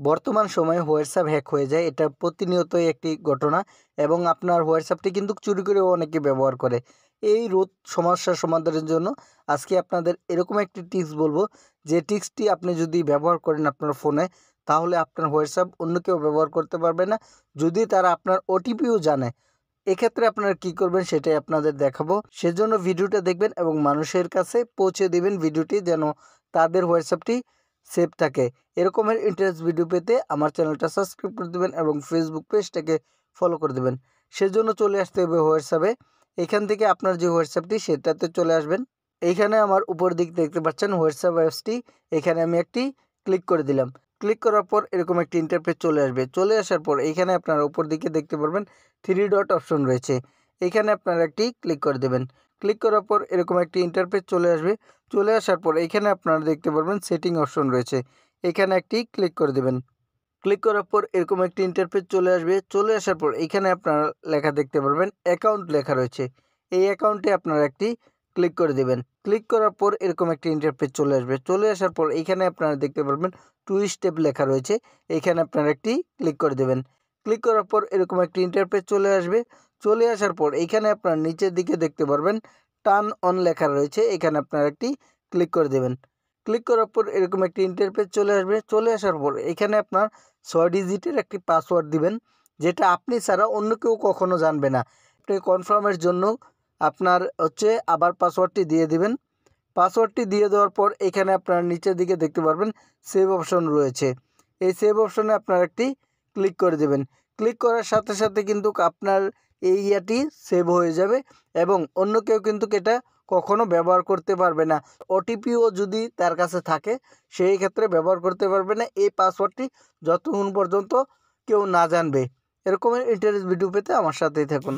বর্তমান সময়ে WhatsApp hack হয়ে যায়, এটা প্রতিনিয়তই একটি ঘটনা এবং আপনার হোয়াটসঅ্যাপটি কিন্তু চুরি করেও অনেকে ব্যবহার করে। এই সমস্যার সমাধানের জন্য আজকে আপনাদের এরকম একটি টিপস বলবো, যে টিপসটি আপনি যদি ব্যবহার করেন আপনার ফোনে, তাহলে আপনার হোয়াটসঅ্যাপ অন্য কেউ ব্যবহার করতে পারবে না, যদি তারা আপনার ওটিপিও জানে। এক্ষেত্রে আপনারা কি করবেন সেটাই আপনাদের দেখাবো। সেজন্য ভিডিওটা দেখবেন এবং মানুষের কাছে পৌঁছে দিবেন ভিডিওটি, যেন তাদের হোয়াটসঅ্যাপটি সেভ থাকে। এরকমের ইন্টারেস্ট ভিডিও পেতে আমার চ্যানেলটা সাবস্ক্রাইব করে দেবেন এবং ফেসবুক পেজটাকে ফলো করে দেবেন। সেজন্য চলে আসতে হবে হোয়াটসঅ্যাপে। এখান থেকে আপনার যে হোয়াটসঅ্যাপটি সেটাতে চলে আসবেন। এইখানে আমার উপর দিক দেখতে পাচ্ছেন হোয়াটসঅ্যাপ অ্যাপসটি, এখানে আমি একটি ক্লিক করে দিলাম। ক্লিক করার পর এরকম একটি ইন্টারফেস চলে আসবে। চলে আসার পর এইখানে আপনারা উপর দিকে দেখতে পারবেন 3 ডট অপশন রয়েছে। এখানে আপনারা একটি ক্লিক করে দেবেন। ক্লিক করার পর এরকম একটি ইন্টারফেস চলে আসবে। চলে আসার পর এখানে আপনারা দেখতে পারবেন সেটিং অপশন রয়েছে। এখানে একটি ক্লিক করে দেবেন। ক্লিক করার পর এরকম একটি ইন্টারফেস চলে আসবে। চলে আসার পর এখানে আপনারা লেখা দেখতে পারবেন অ্যাকাউন্ট লেখা রয়েছে। এই অ্যাকাউন্টে আপনারা একটি ক্লিক করে দেবেন। ক্লিক করার পর এরকম একটি ইন্টারফেস চলে আসবে। চলে আসার পর এইখানে আপনারা দেখতে পারবেন 2 স্টেপ লেখা রয়েছে। এখানে আপনারা একটি ক্লিক করে দেবেন। ক্লিক করার পর এরকম একটি ইন্টারফেস চলে আসবে। চলে আসার পর এইখানে আপনারা নিচের দিকে দেখতে পারবেন টার্ন অন লেখা রয়েছে। এখানে আপনারা একটি ক্লিক করে দেবেন। ক্লিক করার পর এরকম একটি ইন্টারফেস চলে আসবে। চলে আসার পর এখানে আপনার 6 ডিজিটের একটি পাসওয়ার্ড দিবেন, যেটা আপনি ছাড়া অন্য কেউ কখনো জানবে না। আপনি কনফার্মের জন্য আপনার আবার পাসওয়ার্ডটি দিয়ে দিবেন। পাসওয়ার্ডটি দিয়ে দেওয়ার পর এখানে আপনার নিচের দিকে দেখতে পারবেন সেভ অপশন রয়েছে। এই সেভ অপশনে আপনার একটি ক্লিক করে দেবেন। ক্লিক করার সাথে সাথে কিন্তু আপনার এই ইয়াটি সেভ হয়ে যাবে এবং অন্য কেউ কিন্তু এটা কখনো ব্যবহার করতে পারবে না। ওটিপিও যদি তার কাছে থাকে সেই ক্ষেত্রে ব্যবহার করতে পারবে না এই পাসওয়ার্ডটি, যতক্ষণ পর্যন্ত কেউ না জানবে। এরকমের ইন্টারেস্ট ভিডিও পেতে আমার সাথেই থাকুন।